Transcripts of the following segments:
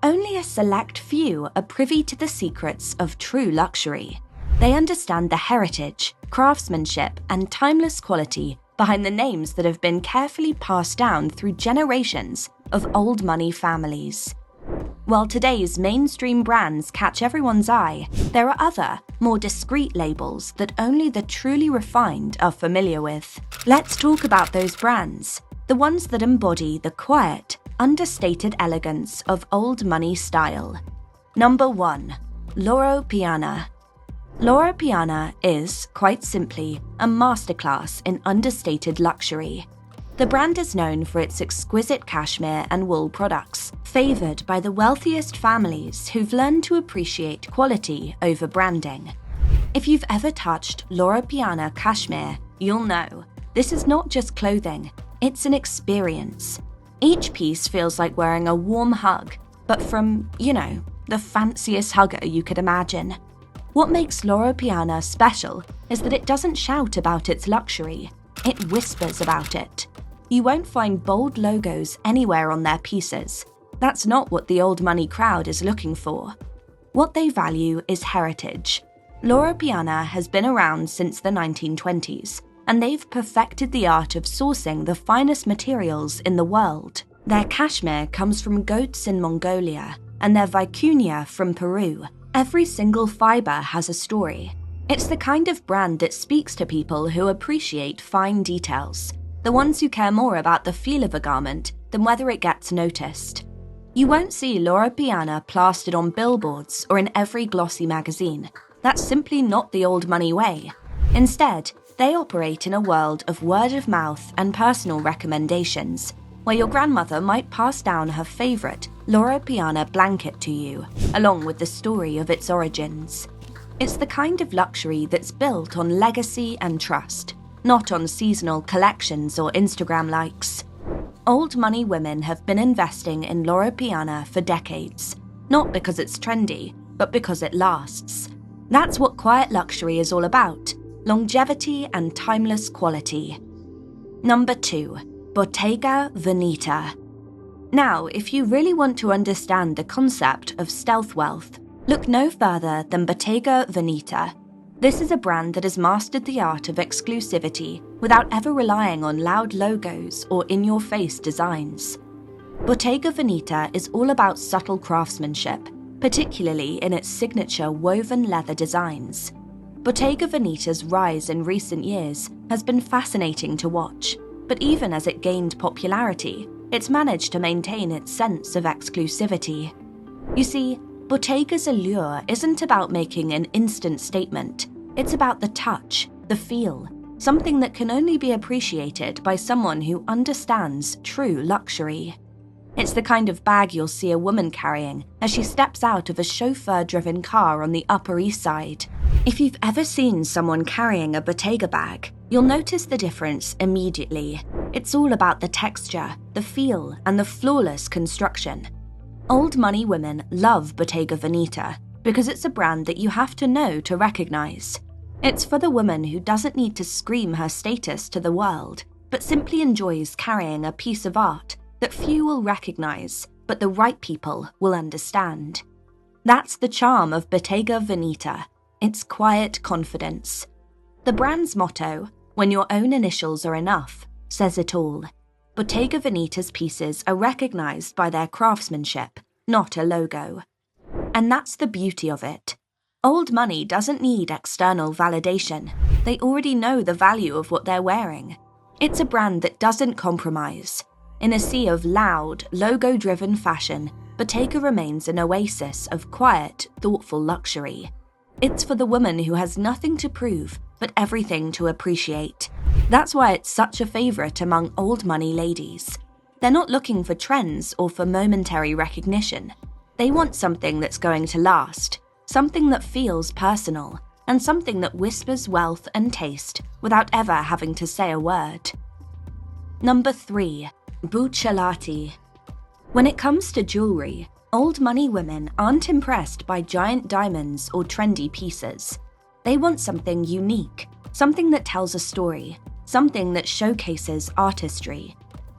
Only a select few are privy to the secrets of true luxury. They understand the heritage, craftsmanship, and timeless quality behind the names that have been carefully passed down through generations of old money families. While today's mainstream brands catch everyone's eye, there are other, more discreet labels that only the truly refined are familiar with. Let's talk about those brands, the ones that embody the quiet, understated elegance of old money style. Number 1. Loro Piana. Loro Piana is, quite simply, a masterclass in understated luxury. The brand is known for its exquisite cashmere and wool products, favoured by the wealthiest families who've learned to appreciate quality over branding. If you've ever touched Loro Piana cashmere, you'll know this is not just clothing, it's an experience. Each piece feels like wearing a warm hug, but from, the fanciest hugger you could imagine. What makes Loro Piana special is that it doesn't shout about its luxury, it whispers about it. You won't find bold logos anywhere on their pieces. That's not what the old money crowd is looking for. What they value is heritage. Loro Piana has been around since the 1920s, and they've perfected the art of sourcing the finest materials in the world. Their cashmere comes from goats in Mongolia, and their vicuña from Peru. Every single fiber has a story. It's the kind of brand that speaks to people who appreciate fine details, the ones who care more about the feel of a garment than whether it gets noticed. You won't see Loro Piana plastered on billboards or in every glossy magazine. That's simply not the old money way. Instead, they operate in a world of word of mouth and personal recommendations, where your grandmother might pass down her favourite Loro Piana blanket to you, along with the story of its origins. It's the kind of luxury that's built on legacy and trust, not on seasonal collections or Instagram likes. Old money women have been investing in Loro Piana for decades, not because it's trendy, but because it lasts. That's what quiet luxury is all about, longevity and timeless quality. Number 2. Bottega Veneta. Now, if you really want to understand the concept of stealth wealth, look no further than Bottega Veneta. This is a brand that has mastered the art of exclusivity without ever relying on loud logos or in-your-face designs. Bottega Veneta is all about subtle craftsmanship, particularly in its signature woven leather designs. Bottega Veneta's rise in recent years has been fascinating to watch, but even as it gained popularity, it's managed to maintain its sense of exclusivity. You see, Bottega's allure isn't about making an instant statement. It's about the touch, the feel, something that can only be appreciated by someone who understands true luxury. It's the kind of bag you'll see a woman carrying as she steps out of a chauffeur-driven car on the Upper East Side. If you've ever seen someone carrying a Bottega bag, you'll notice the difference immediately. It's all about the texture, the feel, and the flawless construction. Old money women love Bottega Veneta because it's a brand that you have to know to recognize. It's for the woman who doesn't need to scream her status to the world, but simply enjoys carrying a piece of art that few will recognize, but the right people will understand. That's the charm of Bottega Veneta, its quiet confidence. The brand's motto, "When your own initials are enough," says it all. Bottega Veneta's pieces are recognized by their craftsmanship, not a logo. And that's the beauty of it. Old money doesn't need external validation. They already know the value of what they're wearing. It's a brand that doesn't compromise. In a sea of loud, logo-driven fashion, Bottega remains an oasis of quiet, thoughtful luxury. It's for the woman who has nothing to prove, but everything to appreciate. That's why it's such a favourite among old money ladies. They're not looking for trends or for momentary recognition. They want something that's going to last, something that feels personal, and something that whispers wealth and taste without ever having to say a word. Number 3. Buccellati. When it comes to jewellery, old money women aren't impressed by giant diamonds or trendy pieces. They want something unique, something that tells a story, something that showcases artistry.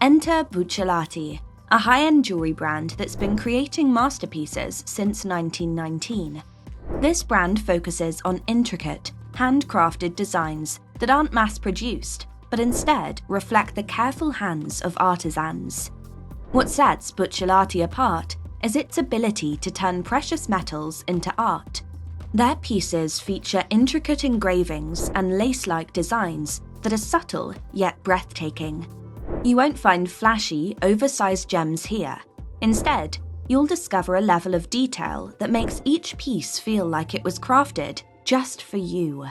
Enter Buccellati, a high-end jewelry brand that's been creating masterpieces since 1919. This brand focuses on intricate, handcrafted designs that aren't mass-produced, but instead reflect the careful hands of artisans. What sets Buccellati apart is its ability to turn precious metals into art. Their pieces feature intricate engravings and lace-like designs that are subtle yet breathtaking. You won't find flashy, oversized gems here. Instead, you'll discover a level of detail that makes each piece feel like it was crafted just for you.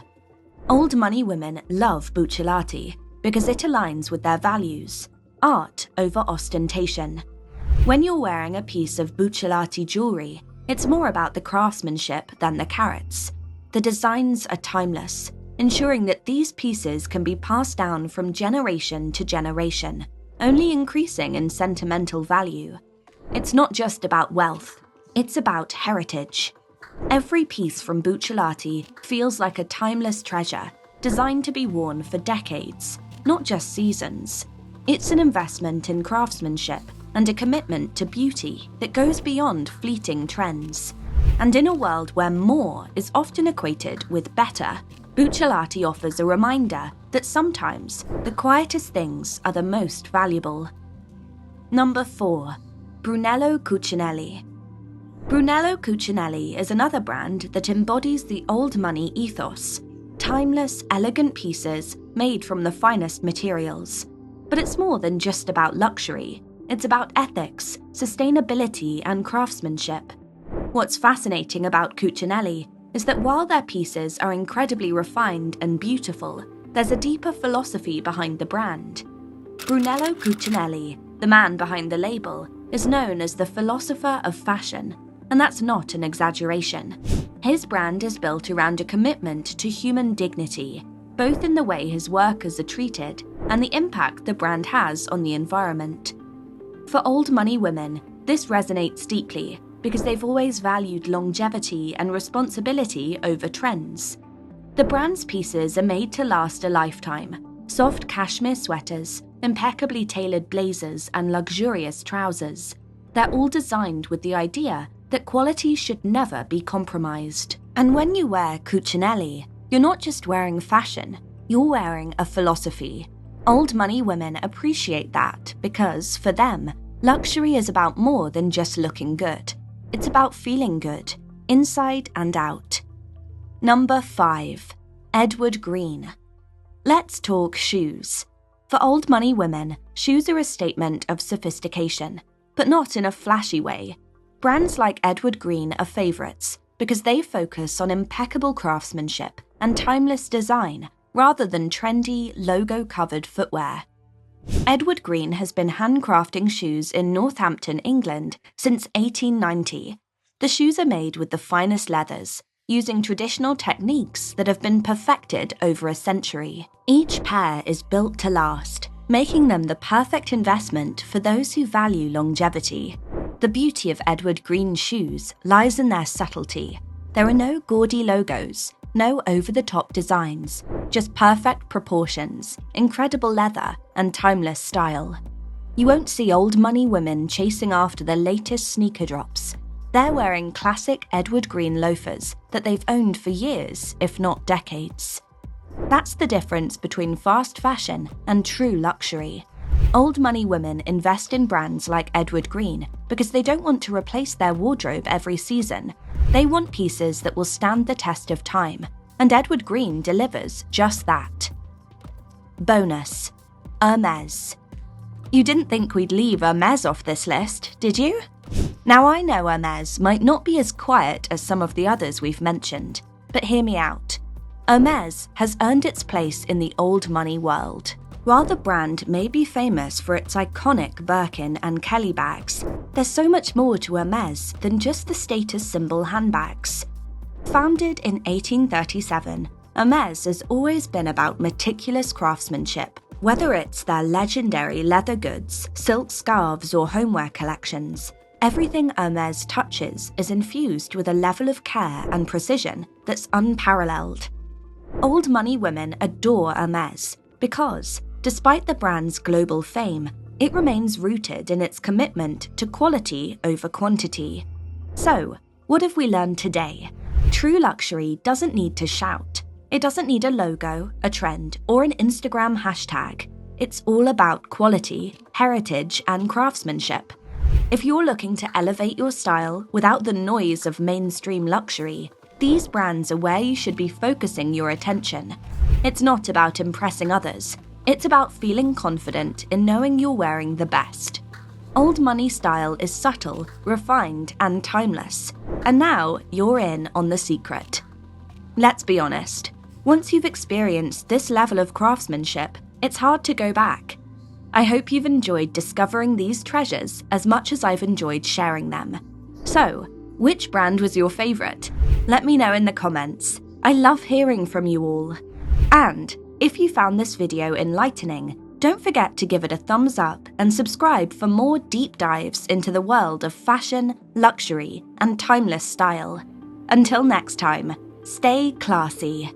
Old money women love Buccellati because it aligns with their values: art over ostentation. When you're wearing a piece of Buccellati jewelry, it's more about the craftsmanship than the carats. The designs are timeless, ensuring that these pieces can be passed down from generation to generation, only increasing in sentimental value. It's not just about wealth, it's about heritage. Every piece from Buccellati feels like a timeless treasure, designed to be worn for decades, not just seasons. It's an investment in craftsmanship and a commitment to beauty that goes beyond fleeting trends. And in a world where more is often equated with better, Buccellati offers a reminder that sometimes the quietest things are the most valuable. Number 4. Brunello Cucinelli. Brunello Cucinelli is another brand that embodies the old money ethos: timeless, elegant pieces made from the finest materials. But it's more than just about luxury. It's about ethics, sustainability, and craftsmanship. What's fascinating about Cucinelli is that while their pieces are incredibly refined and beautiful, there's a deeper philosophy behind the brand. Brunello Cucinelli, the man behind the label, is known as the philosopher of fashion, and that's not an exaggeration. His brand is built around a commitment to human dignity, both in the way his workers are treated and the impact the brand has on the environment. For old money women, this resonates deeply because they've always valued longevity and responsibility over trends. The brand's pieces are made to last a lifetime: soft cashmere sweaters, impeccably tailored blazers, and luxurious trousers. They're all designed with the idea that quality should never be compromised. And when you wear Cucinelli, you're not just wearing fashion, you're wearing a philosophy. Old money women appreciate that because, for them, luxury is about more than just looking good. It's about feeling good, inside and out. Number 5. Edward Green. Let's talk shoes. For old money women, shoes are a statement of sophistication, but not in a flashy way. Brands like Edward Green are favorites because they focus on impeccable craftsmanship and timeless design rather than trendy, logo-covered footwear. Edward Green has been handcrafting shoes in Northampton, England, since 1890. The shoes are made with the finest leathers, using traditional techniques that have been perfected over a century. Each pair is built to last, making them the perfect investment for those who value longevity. The beauty of Edward Green shoes lies in their subtlety. There are no gaudy logos, no over-the-top designs, just perfect proportions, incredible leather, and timeless style. You won't see old money women chasing after the latest sneaker drops. They're wearing classic Edward Green loafers that they've owned for years, if not decades. That's the difference between fast fashion and true luxury. Old money women invest in brands like Edward Green because they don't want to replace their wardrobe every season. They want pieces that will stand the test of time, and Edward Green delivers just that. Bonus: Hermès. You didn't think we'd leave Hermès off this list, did you? Now I know Hermès might not be as quiet as some of the others we've mentioned, but hear me out. Hermès has earned its place in the old money world. While the brand may be famous for its iconic Birkin and Kelly bags, there's so much more to Hermès than just the status symbol handbags. Founded in 1837, Hermès has always been about meticulous craftsmanship. Whether it's their legendary leather goods, silk scarves, or homeware collections, everything Hermès touches is infused with a level of care and precision that's unparalleled. Old money women adore Hermès because, despite the brand's global fame, it remains rooted in its commitment to quality over quantity. So, what have we learned today? True luxury doesn't need to shout. It doesn't need a logo, a trend, or an Instagram hashtag. It's all about quality, heritage, and craftsmanship. If you're looking to elevate your style without the noise of mainstream luxury, these brands are where you should be focusing your attention. It's not about impressing others. It's about feeling confident in knowing you're wearing the best. Old money style is subtle, refined, and timeless. And now you're in on the secret. Let's be honest. Once you've experienced this level of craftsmanship, it's hard to go back. I hope you've enjoyed discovering these treasures as much as I've enjoyed sharing them. So, which brand was your favorite? Let me know in the comments. I love hearing from you all. And if you found this video enlightening, don't forget to give it a thumbs up and subscribe for more deep dives into the world of fashion, luxury, and timeless style. Until next time, stay classy.